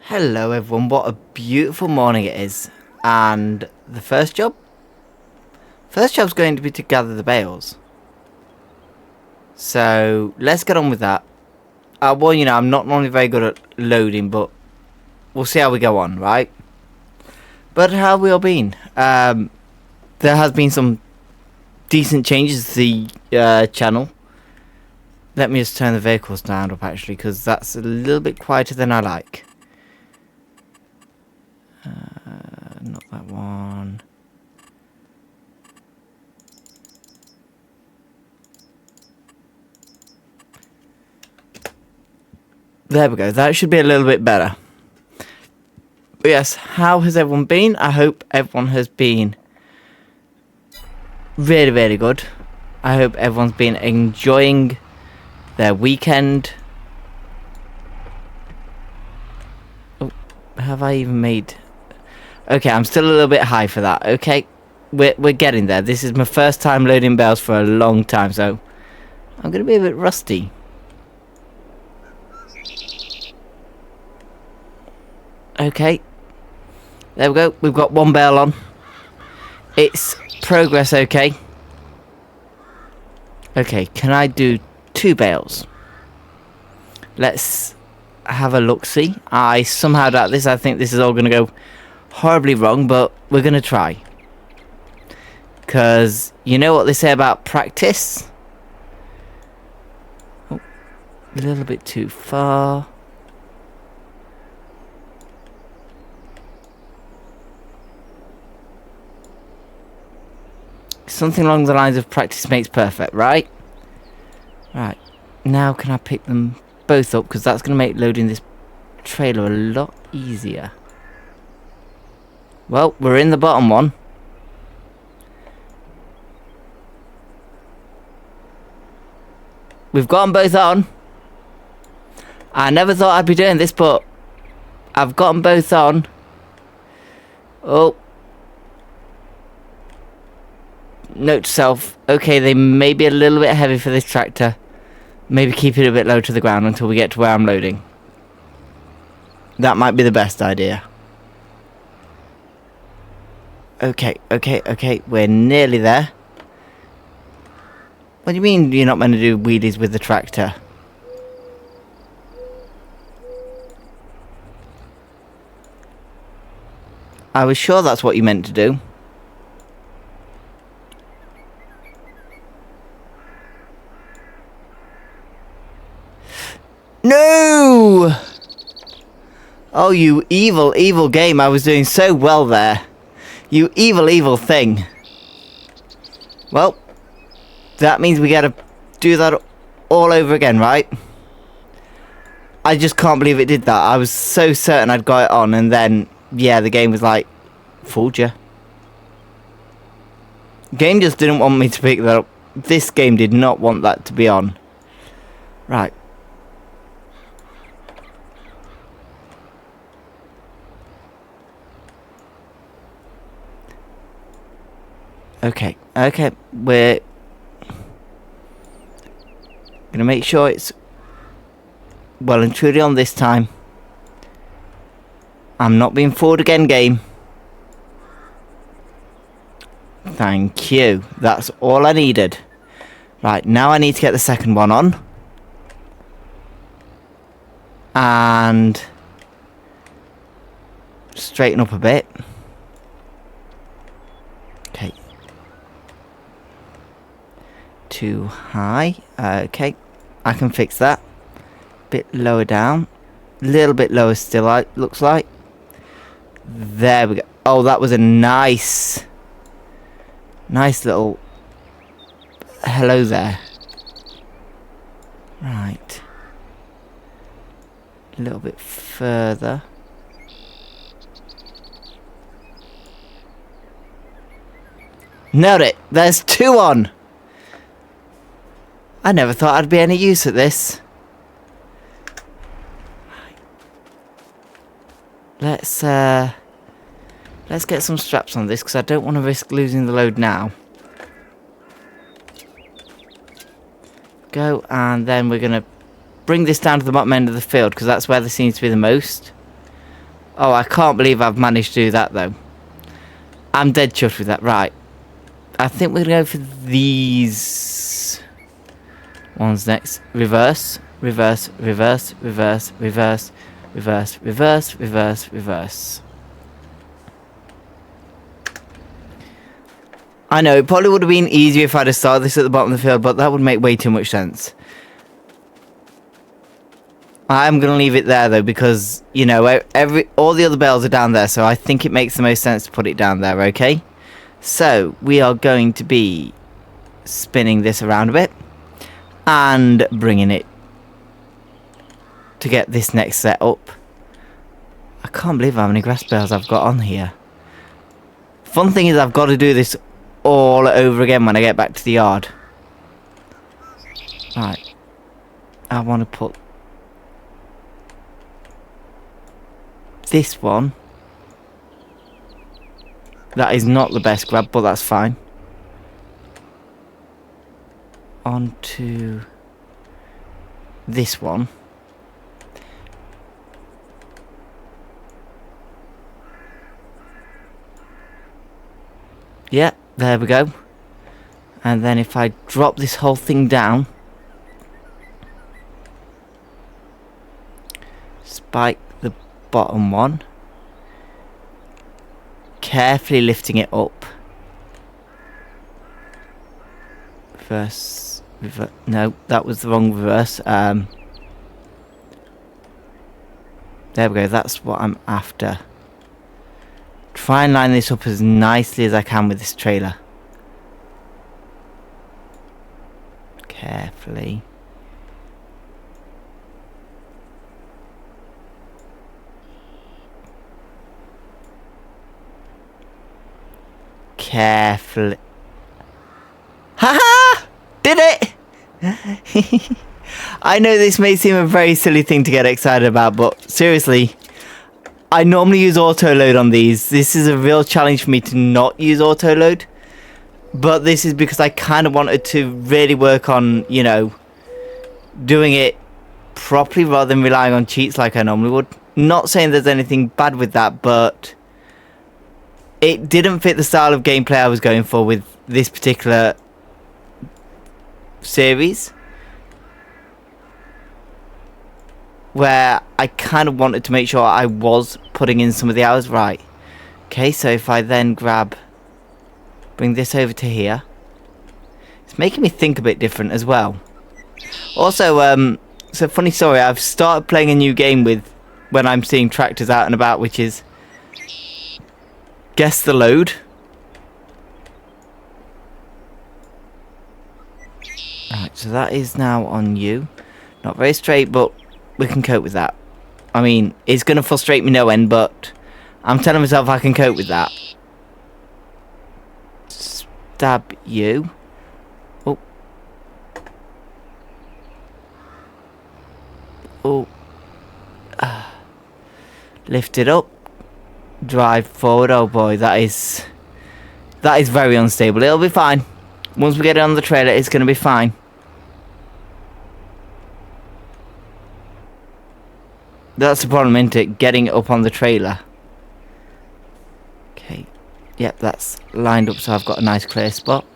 Hello everyone, what a beautiful morning it is. And the first job's going to be to gather the bales. So let's get on with that. I'll warn you now, I'm not normally very good at loading, but we'll see how we go on, right? But how have we all been? There has been some decent changes to the channel. Let me just turn the vehicles down up actually, because that's a little bit quieter than I like. Not that one. There we go. That should be a little bit better. But yes, how has everyone been? I hope everyone has been really, really good. I hope everyone's been enjoying their weekend. Oh, have I even made... Okay, I'm still a little bit high for that. Okay, we're getting there. This is my first time loading bales for a long time, so I'm going to be a bit rusty. Okay, there we go. We've got one bale on. It's progress, okay. Okay, can I do 2 bales? Let's have a look-see. I somehow doubt this. I think this is all going to go horribly wrong, but we're going to try. Because you know what they say about practice? Oh, a little bit too far. Something along the lines of practice makes perfect, right? Right. Now can I pick them both up? Because that's going to make loading this trailer a lot easier. Well, we're in the bottom one. We've got them both on. I never thought I'd be doing this, but I've got them both on. Oh. Note to self. Okay, they may be a little bit heavy for this tractor. Maybe keep it a bit low to the ground until we get to where I'm loading. That might be the best idea. Okay. We're nearly there. What do you mean you're not meant to do wheelies with the tractor? I was sure that's what you meant to do. No! Oh, you evil, evil game. I was doing so well there. You evil, evil thing. Well, that means we gotta do that all over again, right? I just can't believe it did that. I was so certain I'd got it on, and then, yeah, the game was like, fooled you. Game just didn't want me to pick that up. This game did not want that to be on. Right. Okay, we're gonna make sure it's well and truly on this time. I'm not being fooled again, game. Thank you. That's all I needed. Right, now I need to get the second one on. And straighten up a bit. Okay. Too high. Okay, I can fix that. Bit lower down. Little bit lower still, looks like. There we go. Oh, that was a nice little hello there. Right. A little bit further. Nailed it. There's 2 on. I never thought I'd be any use at this. Let's get some straps on this because I don't want to risk losing the load now. Go, and then we're going to bring this down to the bottom end of the field because that's where there seems to be the most. Oh, I can't believe I've managed to do that, though. I'm dead chuffed with that. Right. I think we're going to go for these ones next. Reverse, reverse, reverse, reverse, reverse, reverse, reverse, reverse, reverse. I know, it probably would have been easier if I'd have started this at the bottom of the field, but that would make way too much sense. I'm going to leave it there, though, because, you know, all the other bales are down there, so I think it makes the most sense to put it down there, okay? So, we are going to be spinning this around a bit and bringing it to get this next set up. I can't believe how many grass bales I've got on here. Fun thing is I've got to do this all over again when I get back to the yard. Right. I want to put this one. That is not the best grab, but that's fine. Onto this one. Yeah, there we go. And then if I drop this whole thing down, spike the bottom one, carefully lifting it up. Reverse, no, that was the wrong reverse. There we go, that's what I'm after. Try and line this up as nicely as I can with this trailer. Carefully. Carefully. Haha! Did it! I know this may seem a very silly thing to get excited about, but seriously, I normally use auto load on these. This is a real challenge for me to not use auto load. But this is because I kind of wanted to really work on, you know, doing it properly rather than relying on cheats like I normally would. Not saying there's anything bad with that, but it didn't fit the style of gameplay I was going for with this particular series, where I kind of wanted to make sure I was putting in some of the hours right. Okay, so if I then bring this over to here, it's making me think a bit different as well. Also, so funny story, I've started playing a new game with when I'm seeing tractors out and about, which is guess the load. Right, so that is now on you. Not very straight, but we can cope with that. I mean, it's going to frustrate me no end, but I'm telling myself I can cope with that. Stab you. Oh. Oh. Lift it up. Drive forward. Oh boy, that is very unstable. It'll be fine. Once we get it on the trailer, it's going to be fine. That's the problem, isn't it? Getting it up on the trailer. Okay. Yep, that's lined up so I've got a nice clear spot.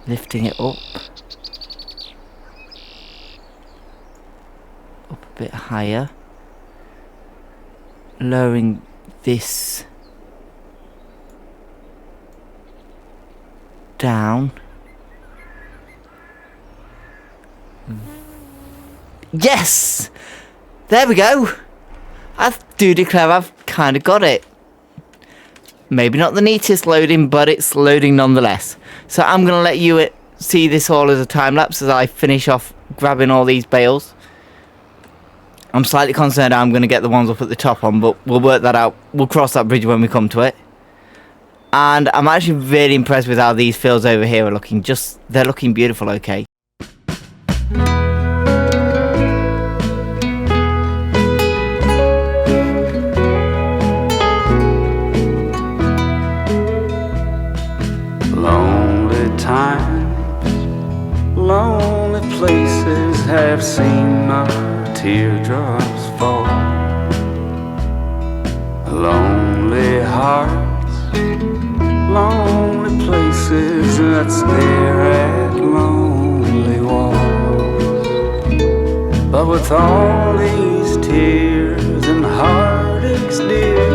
Lifting it up. Up a bit higher. Lowering this down. Yes! There we go! I do declare I've kind of got it. Maybe not the neatest loading, but it's loading nonetheless. So I'm going to let you see this all as a time lapse as I finish off grabbing all these bales. I'm slightly concerned I'm going to get the ones up at the top on, but we'll work that out. We'll cross that bridge when we come to it. And I'm actually really impressed with how these fields over here are looking. They're looking beautiful, okay? Lonely times, lonely places, have seen my teardrops fall. Lonely hearts, lonely places that stare at lonely walls. But with all these tears and heartaches, dear,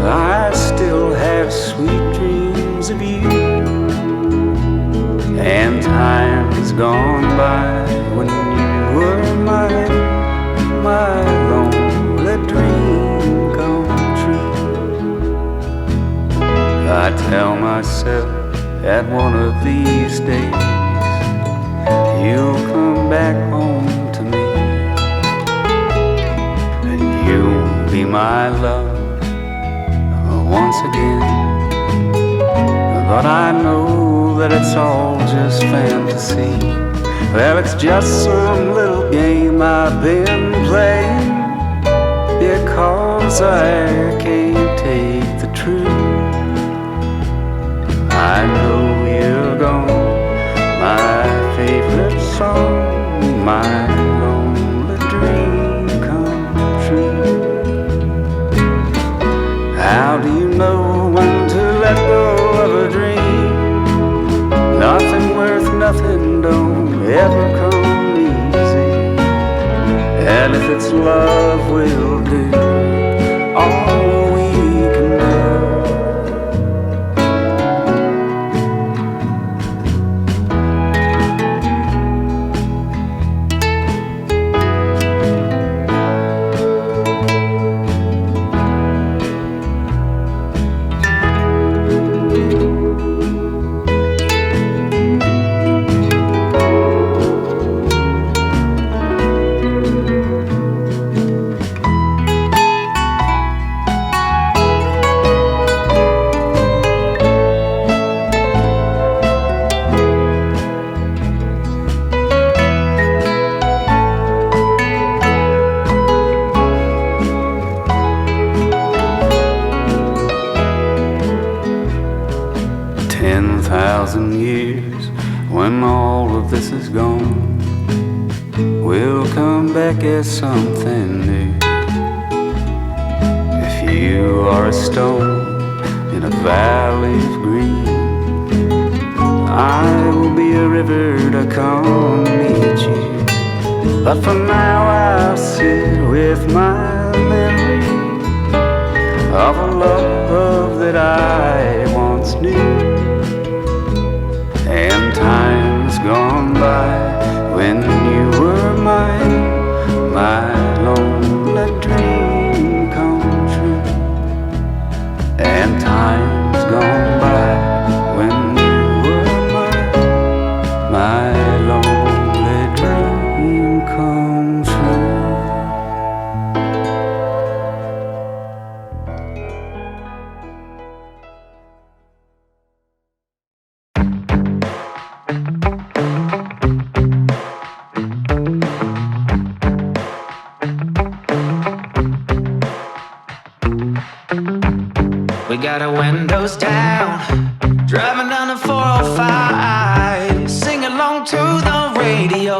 I still have sweet dreams of you. And time's gone by when you were mine, my lonely dream come true. I tell myself that one of these days you'll come back home to me, and you'll be my love once again. But I know that it's all just fantasy. Well, it's just some little game I've been playing, because I can't take the truth. I know you're gone, my favorite song, my lonely dream come true. How do you know when to let go of a dream? Nothing worth nothing don't ever come easy. And if it's love, we'll do all we can do. 10,000 years, when all of this is gone, we'll come back as something new. If you are a stone in a valley of green, I will be a river to come meet you. But for now I'll sit with my memory of a love that I once knew. And time's gone by when you were mine, my lonely dream come true. And time's gone by when you were mine, my lonely dream come true. We got our windows down, driving down the 405, sing along to the radio.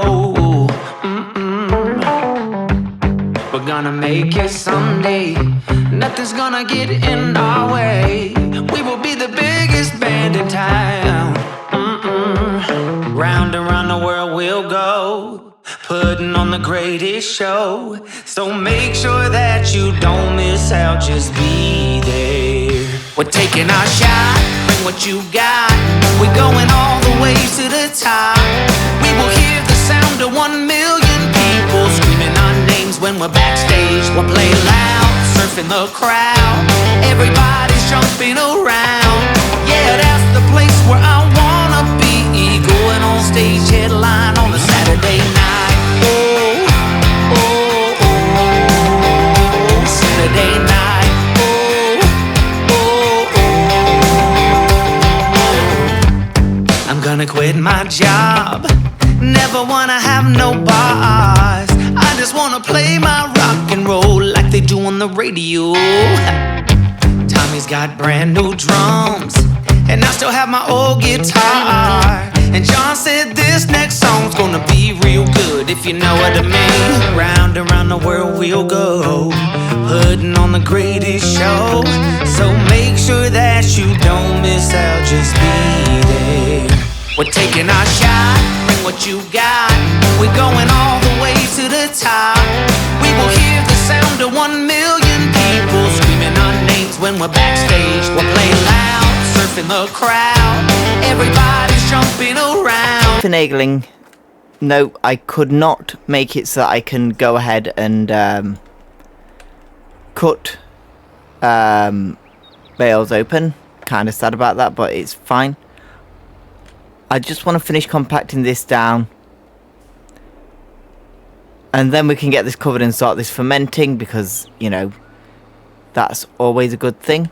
We're gonna make it someday, nothing's gonna get in our way. We will be the biggest band in town. Round and round the world we'll go, putting on the greatest show. So make sure that you don't miss out, just be there. We're taking our shot, bring what you got. We're going all the way to the top. We will hear the sound of 1 million people screaming our names when we're backstage. We'll play loud, surfing the crowd. Everybody's jumping around. Yeah, that's the place where I wanna be. Going on stage, headline on a Saturday night. Oh, oh, oh, Saturday night. I'm gonna quit my job, never wanna have no boss. I just wanna play my rock and roll like they do on the radio. Tommy's got brand new drums, and I still have my old guitar. And John said this next song's gonna be real good, if you know what I mean. Round and round the world we'll go, putting on the greatest show. So make sure that you don't miss out, just be there. We're taking our shot, bring what you got. We're going all the way to the top. We will hear the sound of 1 million people screaming our names when we're backstage. We'll play loud, surfing the crowd. Everybody's jumping around. Finagling. No, I could not make it so that I can go ahead and cut bales open. Kind of sad about that, but it's fine. I just want to finish compacting this down, and then we can get this covered and start this fermenting, because, you know, that's always a good thing.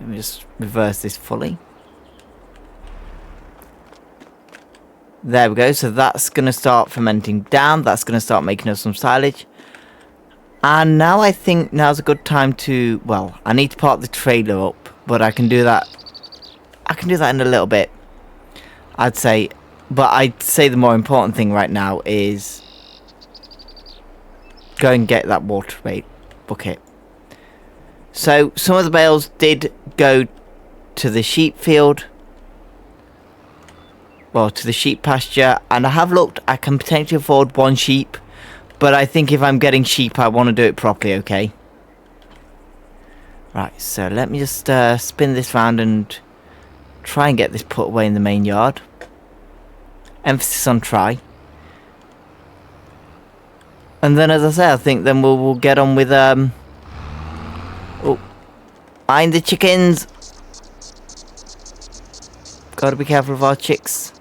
Let me just reverse this fully. There we go. So that's going to start fermenting down. That's going to start making us some silage. And now I think now's a good time to, well, I need to park the trailer up, but I can do that. I can do that in a little bit, I'd say. But I'd say the more important thing right now is go and get that water bucket. So some of the bales did go to the sheep field, well, to the sheep pasture, and I have looked. I can potentially afford 1 sheep, but I think if I'm getting sheep, I want to do it properly, okay? Right, so let me just spin this round and try and get this put away in the main yard. Emphasis on try. And then, as I say, I think then we'll get on with oh, mind the chickens. Gotta be careful of our chicks.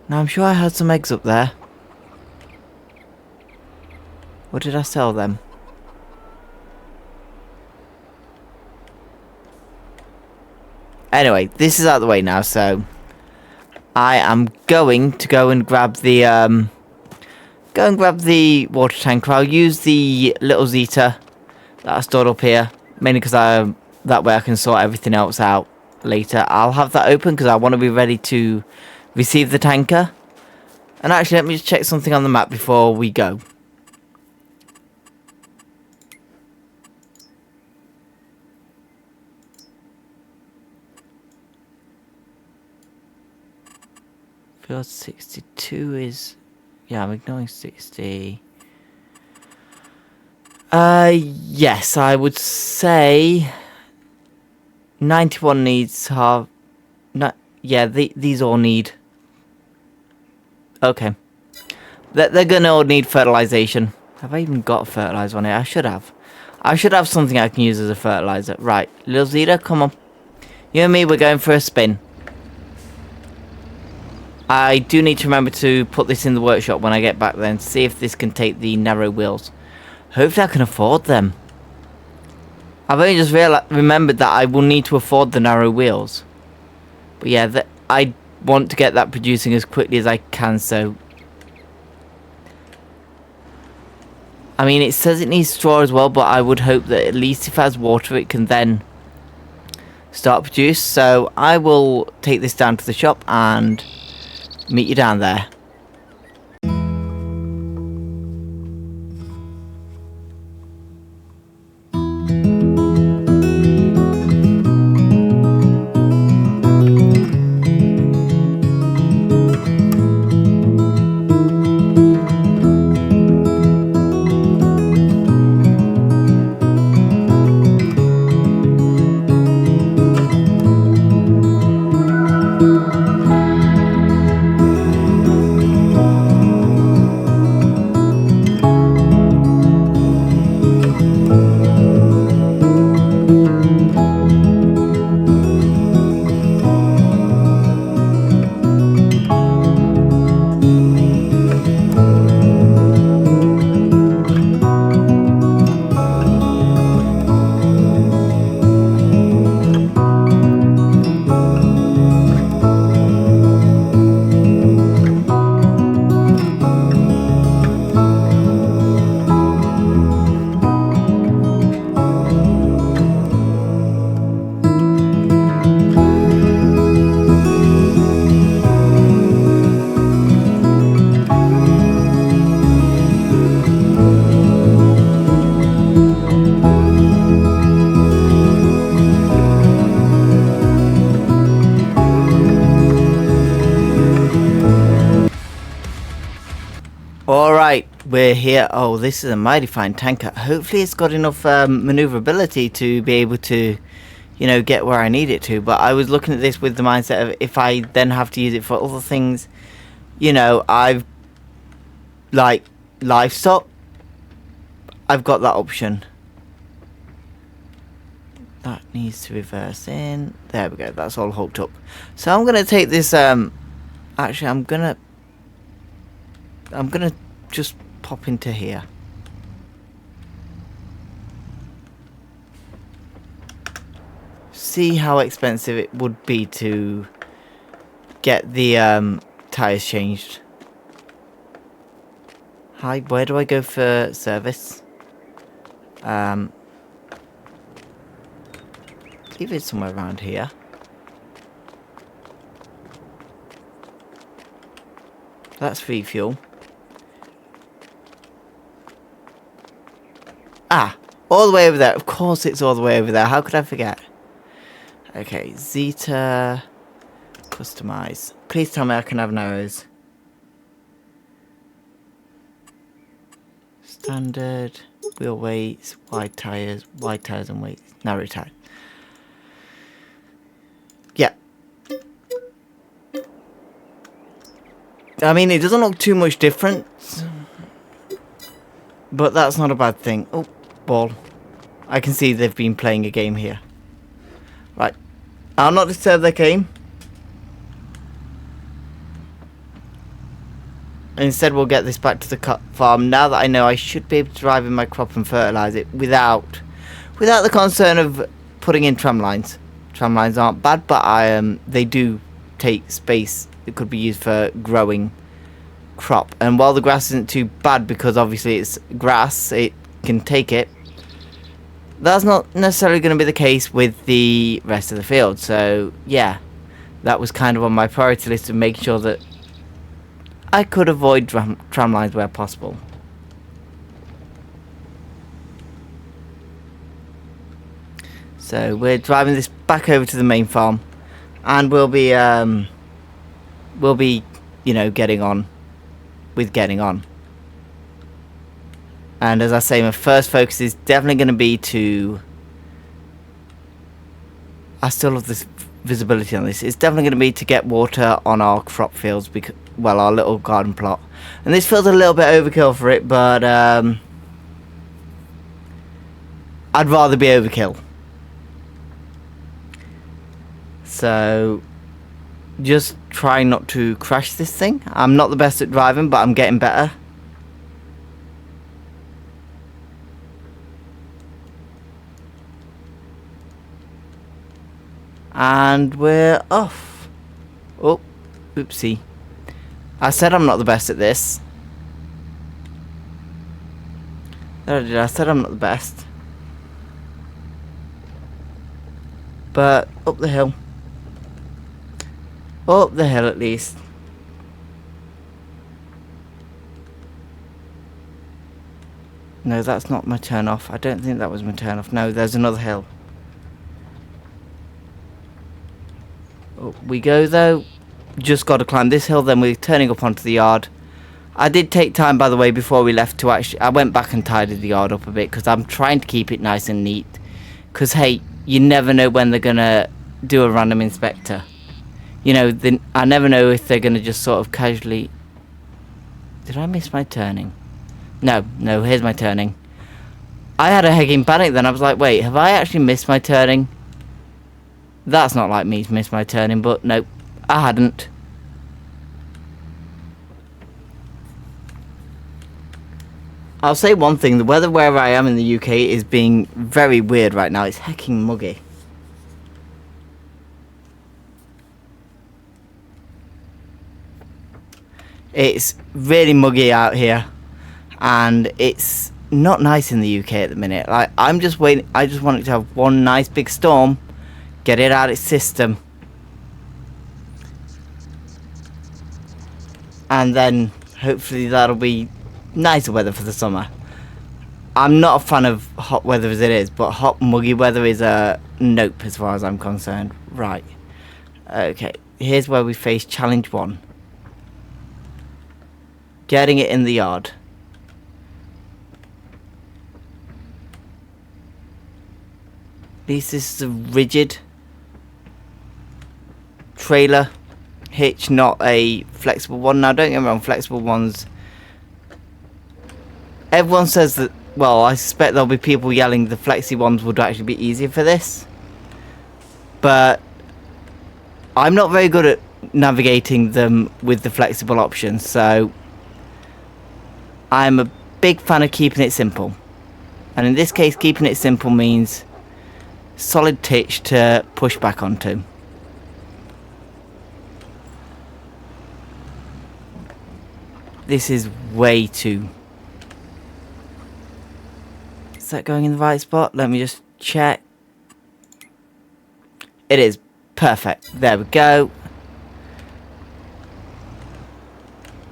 Now, I'm sure I had some eggs up there. Or did I sell them? Anyway, this is out of the way now, so I am going to go and grab the water tanker. I'll use the little Zeta that I stored up here, mainly because that way I can sort everything else out later. I'll have that open because I want to be ready to receive the tanker. And actually, let me just check something on the map before we go. Field 62 is... yeah, I'm ignoring 60. Yes, I would say 91 needs half. No, yeah, these all need. Okay, they're gonna all need fertilization. Have I even got a fertilizer on it? I should have. I should have something I can use as a fertilizer. Right, Lil Zeta, come on. You and me, we're going for a spin. I do need to remember to put this in the workshop when I get back then, to see if this can take the narrow wheels. Hopefully I can afford them. I've only just remembered that I will need to afford the narrow wheels. But yeah, I want to get that producing as quickly as I can, so... I mean, it says it needs straw as well, but I would hope that at least if it has water, it can then start produce. So I will take this down to the shop and meet you down there. Alright, we're here. Oh, this is a mighty fine tanker. Hopefully it's got enough maneuverability to be able to, you know, get where I need it to. But I was looking at this with the mindset of if I then have to use it for other things, you know, I've, like, livestock, I've got that option. That needs to reverse in. There we go, that's all hooked up. So I'm going to take this, actually I'm going to just pop into here. See how expensive it would be to get the tires changed. Hi, where do I go for service? Leave it somewhere around here. That's free fuel. Ah, all the way over there. Of course it's all the way over there. How could I forget? Okay, Zeta. Customize. Please tell me I can have narrows. Standard. Wheel weights. Wide tires and weights. Narrow tire. Yeah. I mean, it doesn't look too much different. But that's not a bad thing. Oh, ball. I can see they've been playing a game here. Right. I'll not disturb their game. Instead, we'll get this back to the farm. Now that I know I should be able to drive in my crop and fertilise it without the concern of putting in tram lines. Tram lines aren't bad, but they do take space. It could be used for growing crop. And while the grass isn't too bad because obviously it's grass, it can take it. That's not necessarily going to be the case with the rest of the field. So yeah, that was kind of on my priority list to make sure that I could avoid tram lines where possible. So we're driving this back over to the main farm, and we'll be you know, getting on. And as I say, my first focus is definitely going to be to... I still love this visibility on this. It's definitely going to be to get water on our crop fields, because, well, our little garden plot. And this feels a little bit overkill for it, but I'd rather be overkill. So just try not to crash this thing. I'm not the best at driving, but I'm getting better. And we're off. Oh, oopsie. I said I'm not the best at this. I said I'm not the best. But up the hill. Up the hill at least. No, that's not my turn off. I don't think that was my turn off. No, there's another hill. Up we go though. Just got to climb this hill, then we're turning up onto the yard. I did take time, by the way, before we left to actually... I went back and tidied the yard up a bit because I'm trying to keep it nice and neat. Because, hey, you never know when they're going to do a random inspector. You know, I never know if they're going to just sort of casually... Did I miss my turning? No, here's my turning. I had a hecking panic then. I was like, wait, have I actually missed my turning? That's not like me to miss my turning, but no, I hadn't. I'll say one thing, the weather where I am in the UK is being very weird right now. It's hecking muggy. It's really muggy out here, and it's not nice in the UK at the minute. Like, I'm just waiting. I just want it to have one nice big storm, get it out of its system, and then hopefully that'll be nicer weather for the summer. I'm not a fan of hot weather as it is, but hot muggy weather is a nope as far as I'm concerned. Right, okay, here's where we face challenge 1. getting it in the yard. At least this is a rigid trailer hitch, not a flexible one. Now don't get me wrong, flexible ones, everyone says that, well, I suspect there'll be people yelling the flexi ones would actually be easier for this, but I'm not very good at navigating them with the flexible options, so I'm a big fan of keeping it simple. And in this case, keeping it simple means solid titch to push back onto. This is way too... Is that going in the right spot? Let me just check. It is. Perfect. There we go.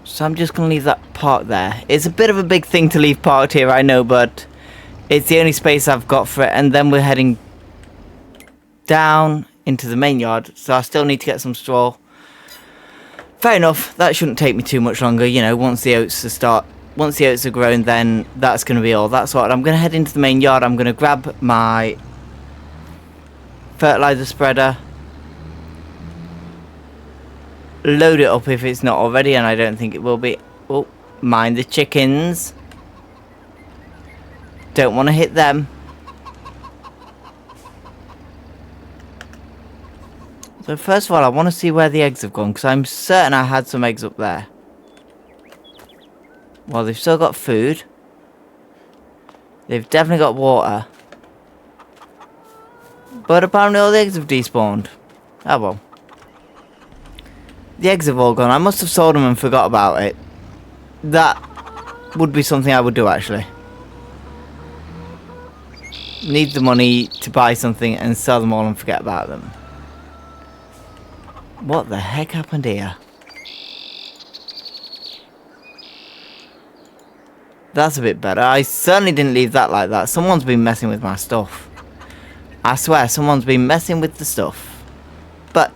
So I'm just going to leave that parked there. It's a bit of a big thing to leave parked here, I know, but it's the only space I've got for it. And then we're heading down into the main yard. So I still need to get some straw. Fair enough. That shouldn't take me too much longer. You know, once the oats are grown, then that's going to be all. That's what I'm going to head into the main yard. I'm going to grab my fertilizer spreader, load it up if it's not already, and I don't think it will be. Oh, mind the chickens. Don't want to hit them. So first of all, I want to see where the eggs have gone, because I'm certain I had some eggs up there. Well, they've still got food. They've definitely got water. But apparently all the eggs have despawned. Oh well. The eggs have all gone. I must have sold them and forgot about it. That would be something I would do, actually. Need the money to buy something and sell them all and forget about them. What the heck happened here? That's a bit better. I certainly didn't leave that like that. Someone's been messing with my stuff. I swear, someone's been messing with the stuff. But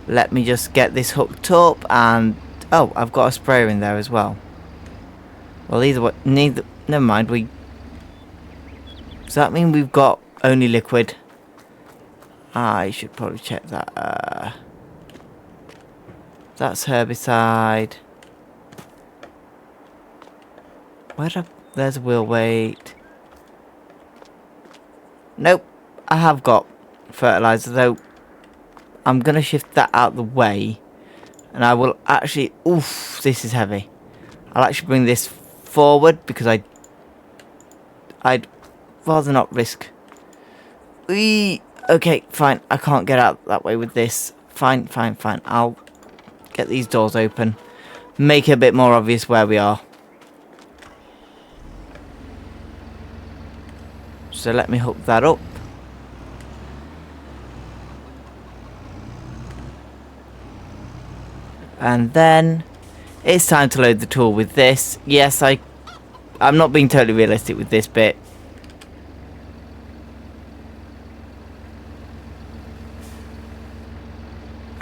let me just get this hooked up and... Oh, I've got a sprayer in there as well. Well, either way... Never mind, Does that mean we've got only liquid? I should probably check that. That's herbicide. There's a wheel weight. Nope. I have got fertilizer, though. I'm going to shift that out the way. And I will actually... Oof, this is heavy. I'll actually bring this forward because I'd rather not risk... Okay, fine. I can't get out that way with this. Fine. I'll get these doors open. Make it a bit more obvious where we are. So let me hook that up. And then it's time to load the tool with this. Yes, I'm not being totally realistic with this bit.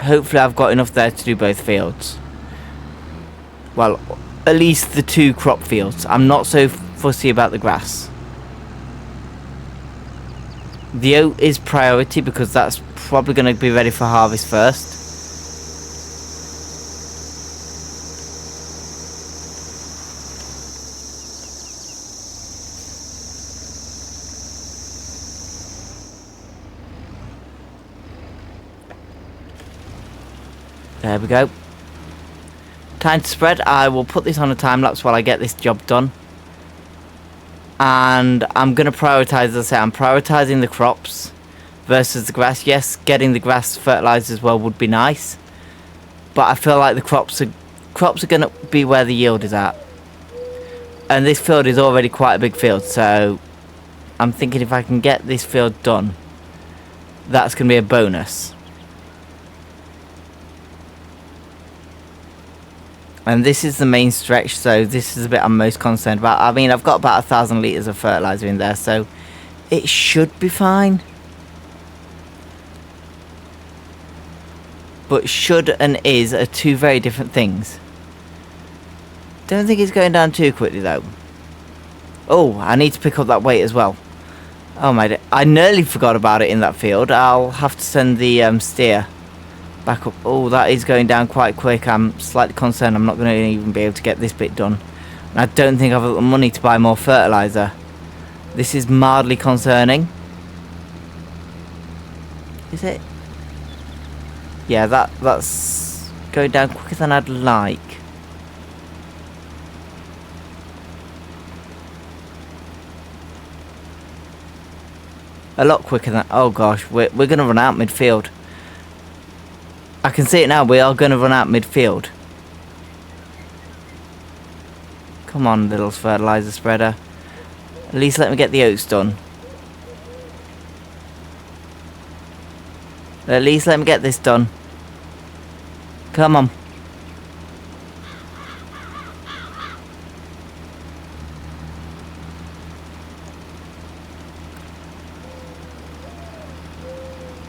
Hopefully I've got enough there to do both fields. Well, at least the 2 crop fields. I'm not so fussy about the grass. The oat is priority because that's probably going to be ready for harvest first. There we go. Time to spread. I will put this on a time lapse while I get this job done. And I'm going to prioritise, as I say, I'm prioritising the crops versus the grass. Yes, getting the grass fertilised as well would be nice. But I feel like the crops are going to be where the yield is at. And this field is already quite a big field, so I'm thinking if I can get this field done, that's going to be a bonus. And this is the main stretch, so this is the bit I'm most concerned about. I mean, I've got about 1,000 litres of fertiliser in there, so it should be fine. But should and is are 2 very different things. Don't think it's going down too quickly though. Oh, I need to pick up that weight as well. Oh my, I nearly forgot about it in that field. I'll have to send the steer back up. Oh, that is going down quite quick. I'm slightly concerned I'm not going to even be able to get this bit done. And I don't think I've got the money to buy more fertiliser. This is mildly concerning. Is it? Yeah, that's going down quicker than I'd like. A lot quicker than... Oh gosh, we're going to run out midfield. I can see it now, we are going to run out midfield. Come on, little fertiliser spreader. At least let me get the oats done. At least let me get this done. Come on.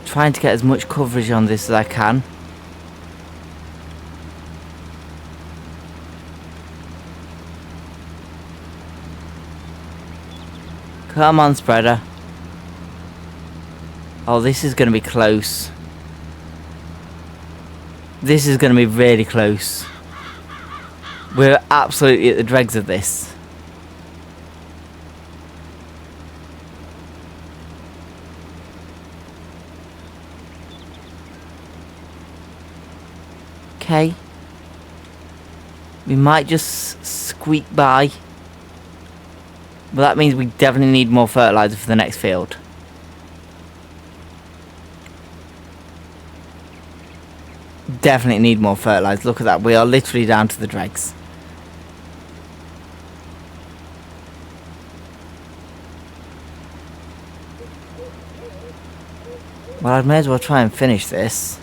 Trying to get as much coverage on this as I can. Come on, spreader. Oh, this is going to be close. This is going to be really close. We're absolutely at the dregs of this. Okay. We might just squeak by. But that means we definitely need more fertiliser for the next field. Definitely need more fertiliser. Look at that. We are literally down to the dregs. Well, I may as well try and finish this.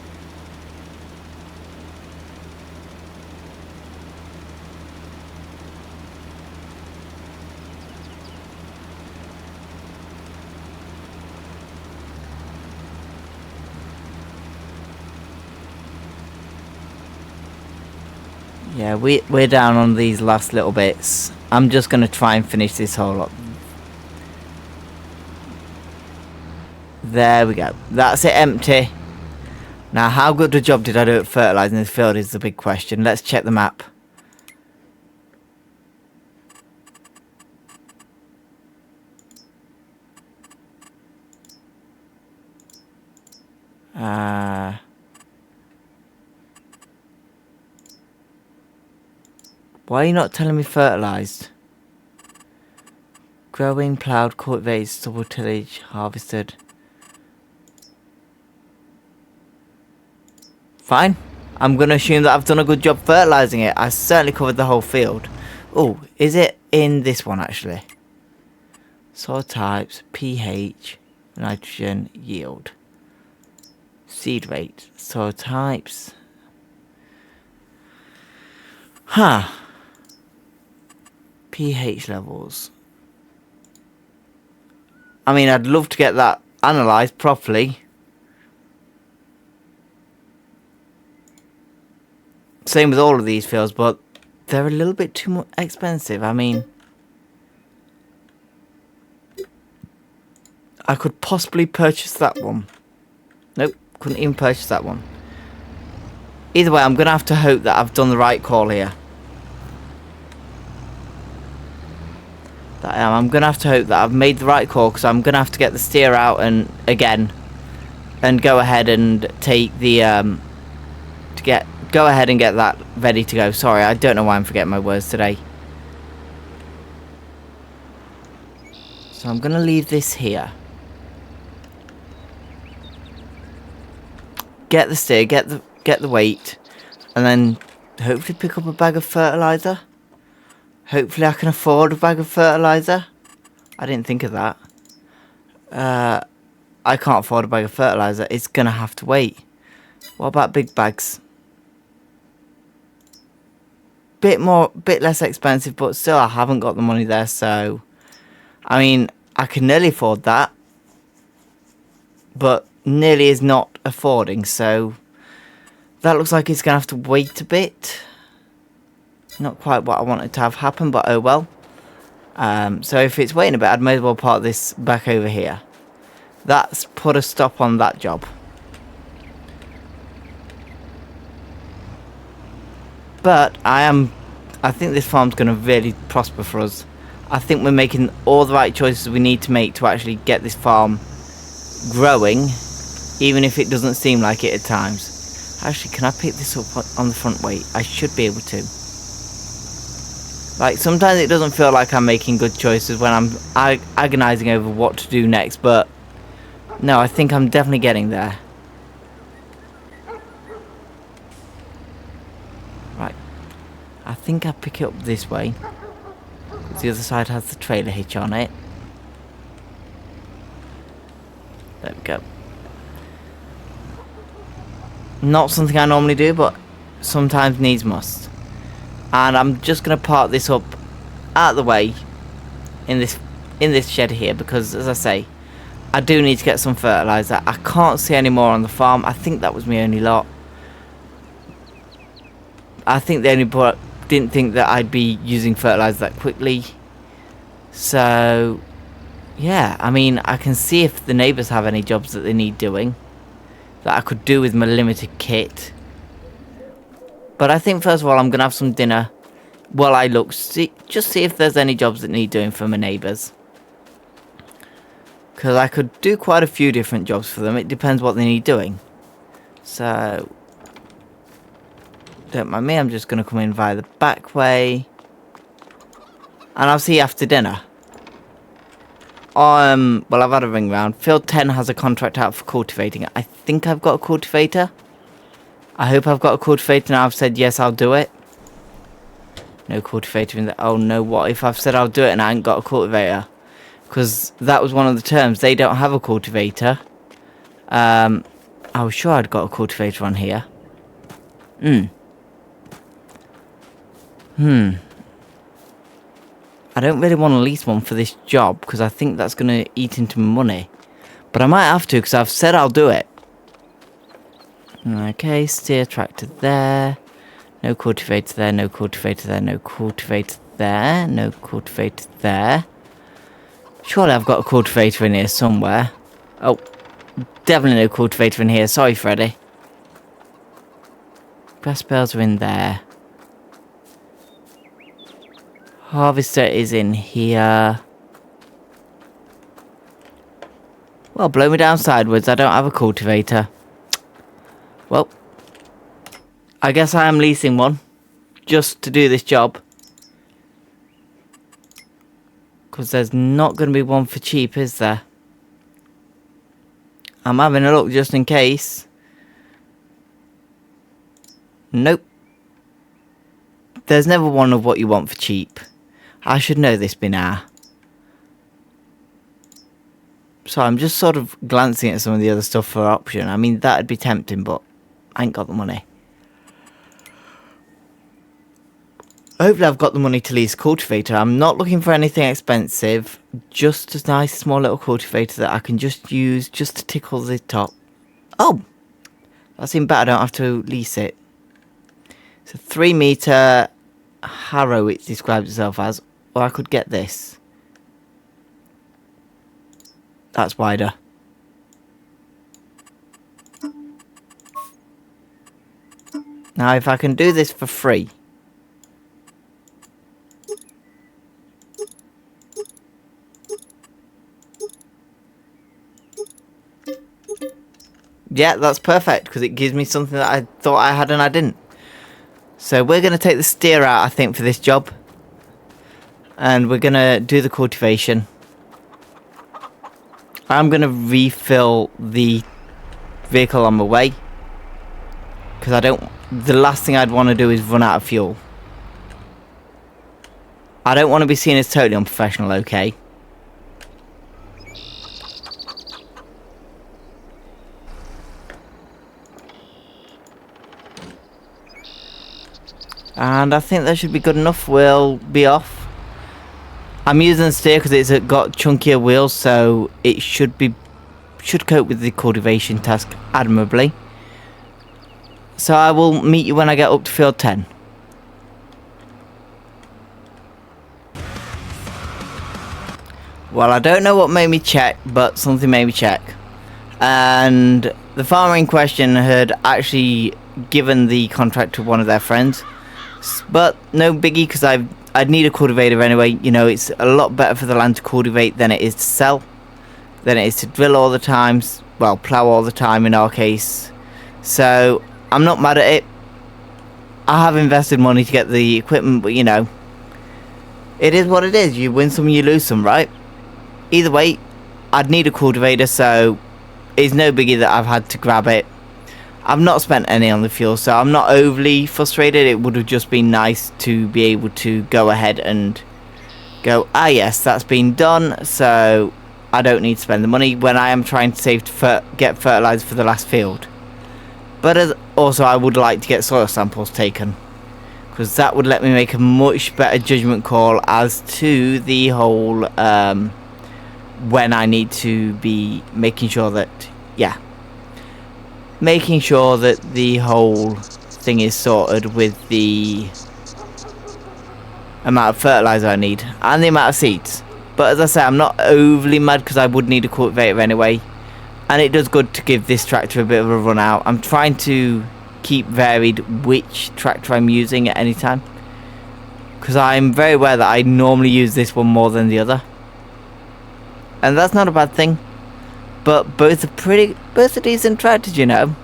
Yeah, we're down on these last little bits. I'm just going to try and finish this whole lot. There we go. That's it empty. Now, how good a job did I do at fertilising this field is the big question. Let's check the map. Why are you not telling me fertilised? Growing, ploughed, cultivated, stubble tillage, harvested. Fine. I'm going to assume that I've done a good job fertilising it. I certainly covered the whole field. Oh, is it in this one actually? Soil types, pH, nitrogen, yield. Seed rate, soil types. Huh. pH levels. I mean, I'd love to get that analysed properly. Same with all of these fields, but they're a little bit too expensive. I mean, I could possibly purchase that one. Nope, couldn't even purchase that one. Either way, I'm going to have to hope that I've done the right call here. I'm going to have to hope that I've made the right call, because I'm going to have to get the steer out and again and go ahead and take the go ahead and get that ready to go. Sorry, I don't know why I'm forgetting my words today. So I'm going to leave this here. Get the steer, get the weight, and then hopefully pick up a bag of fertiliser. Hopefully I can afford a bag of fertiliser. I didn't think of that. I can't afford a bag of fertiliser. It's going to have to wait. What about big bags? Bit less expensive, but still I haven't got the money there, so... I mean, I can nearly afford that. But nearly is not affording, so... That looks like it's going to have to wait a bit. Not quite what I wanted to have happen, but oh well. So if it's waiting a bit, I'd may as well park this back over here. That's put a stop on that job. But I think this farm's going to really prosper for us. I think we're making all the right choices we need to make to actually get this farm growing, even if it doesn't seem like it at times. Actually, can I pick this up on the front weight? I should be able to. Like, sometimes it doesn't feel like I'm making good choices when I'm agonizing over what to do next, but no, I think I'm definitely getting there. Right. I think I'll pick it up this way. The other side has the trailer hitch on it. There we go. Not something I normally do, but sometimes needs must. And I'm just going to park this up out of the way in this shed here, because as I say, I do need to get some fertiliser. I can't see any more on the farm. I think that was my only lot. I think they only didn't think that I'd be using fertiliser that quickly. So yeah, I mean, I can see if the neighbours have any jobs that they need doing that I could do with my limited kit. But I think first of all I'm going to have some dinner while I look, just see if there's any jobs that need doing for my neighbours. Because I could do quite a few different jobs for them. It depends what they need doing. So don't mind me, I'm just going to come in via the back way. And I'll see you after dinner. Well, I've had a ring round. Field 10 has a contract out for cultivating. I think I've got a cultivator. I hope I've got a cultivator now. I've said yes, I'll do it. No cultivator in there. Oh no, what if I've said I'll do it and I ain't got a cultivator? Because that was one of the terms. They don't have a cultivator. I was sure I'd got a cultivator on here. I don't really want to lease one for this job because I think that's going to eat into my money. But I might have to because I've said I'll do it. Okay, steer tractor there. No cultivator there, no cultivator there, no cultivator there, no cultivator there. Surely I've got a cultivator in here somewhere. Oh, definitely no cultivator in here. Sorry, Freddy. Grass bales are in there. Harvester is in here. Well, blow me down sideways. I don't have a cultivator. Well, I guess I am leasing one just to do this job. Because there's not going to be one for cheap, is there? I'm having a look just in case. Nope. There's never one of what you want for cheap. I should know this by now. So I'm just sort of glancing at some of the other stuff for option. I mean, that'd be tempting, but I ain't got the money. Hopefully I've got the money to lease a cultivator. I'm not looking for anything expensive. Just a nice small little cultivator that I can just use just to tickle the top. Oh! That's even better. I don't have to lease it. It's a 3 metre harrow it describes itself as. Or I could get this. That's wider. Now if I can do this for free. Yeah, that's perfect, because it gives me something that I thought I had and I didn't. So we're going to take the steer out, I think, for this job. And we're going to do the cultivation. I'm going to refill the vehicle on my way. Because the last thing I'd want to do is run out of fuel. I don't want to be seen as totally unprofessional, okay? And I think that should be good enough. We'll be off. I'm using the steer because it's got chunkier wheels, so it should cope with the cultivation task admirably. So I will meet you when I get up to field 10. Well, I don't know what made me check, but something made me check. And the farmer in question had actually given the contract to one of their friends. But no biggie, because I'd need a cultivator anyway. You know, it's a lot better for the land to cultivate than it is to sell. Than it is to drill all the time. Well, plough all the time in our case. So, I'm not mad at it. I have invested money to get the equipment, but you know, it is what it is. You win some, you lose some, right? Either way, I'd need a cultivator, so it's no biggie that I've had to grab it. I've not spent any on the fuel, so I'm not overly frustrated. It would have just been nice to be able to go ahead and go, ah yes, that's been done, so I don't need to spend the money when I am trying to save to get fertiliser for the last field. But also I would like to get soil samples taken, because that would let me make a much better judgment call as to the whole when I need to be making sure that, yeah, making sure that the whole thing is sorted with the amount of fertiliser I need and the amount of seeds. But as I say, I'm not overly mad because I would need a cultivator anyway, and it does good to give this tractor a bit of a run out. I'm trying to keep varied which tractor I'm using at any time, because I'm very aware that I normally use this one more than the other, and that's not a bad thing. But both are decent tractors, you know.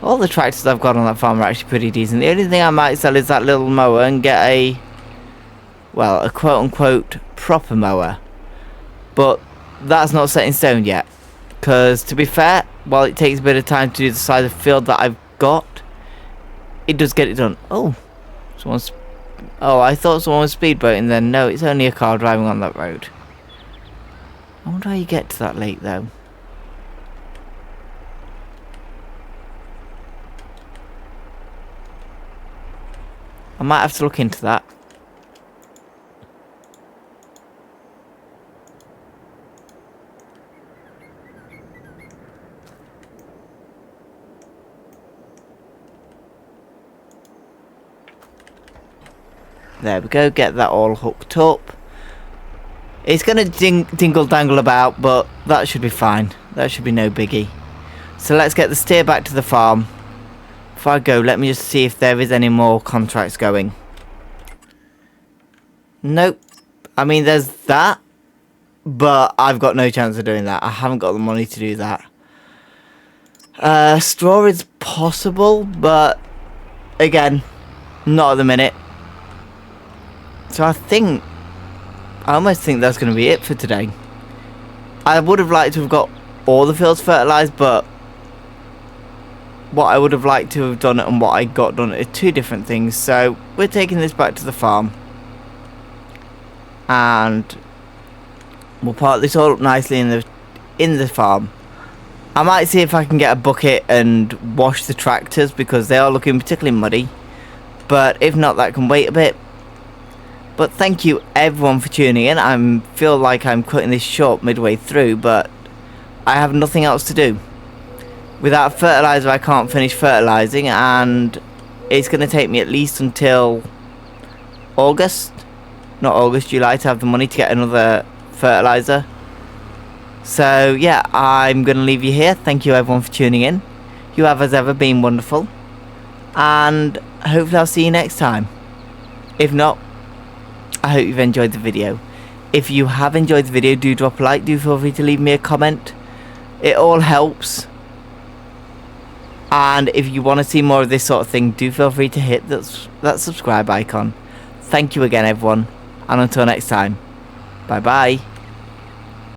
All the tractors I've got on that farm are actually pretty decent. The only thing I might sell is that little mower and get a, well, a quote-unquote proper mower. But that's not set in stone yet. Because, to be fair, while it takes a bit of time to do the size of field that I've got, it does get it done. Oh, I thought someone was speedboating then. No, it's only a car driving on that road. I wonder how you get to that lake, though. I might have to look into that. There we go, get that all hooked up. It's going to dingle dangle about, but that should be fine. That should be no biggie. So let's get the steer back to the farm. Before I go, let me just see if there is any more contracts going. Nope. I mean, there's that, but I've got no chance of doing that. I haven't got the money to do that. Straw is possible, but again, not at the minute. So I almost think that's going to be it for today. I would have liked to have got all the fields fertilised, but what I would have liked to have done and what I got done are two different things. So we're taking this back to the farm, and we'll park this all up nicely in the farm. I might see if I can get a bucket and wash the tractors because they are looking particularly muddy, but if not, that can wait a bit. But thank you everyone for tuning in. I feel like I'm cutting this short midway through, but I have nothing else to do. Without fertiliser, I can't finish fertilising, and it's going to take me at least until July to have the money to get another fertiliser. So yeah, I'm going to leave you here. Thank you everyone for tuning in. You have as ever been wonderful, and hopefully I'll see you next time. If not, I hope you've enjoyed the video. If you have enjoyed the video, do drop a like, do feel free to leave me a comment. It all helps. And if you want to see more of this sort of thing, do feel free to hit that subscribe icon. Thank you again everyone, and until next time, bye bye.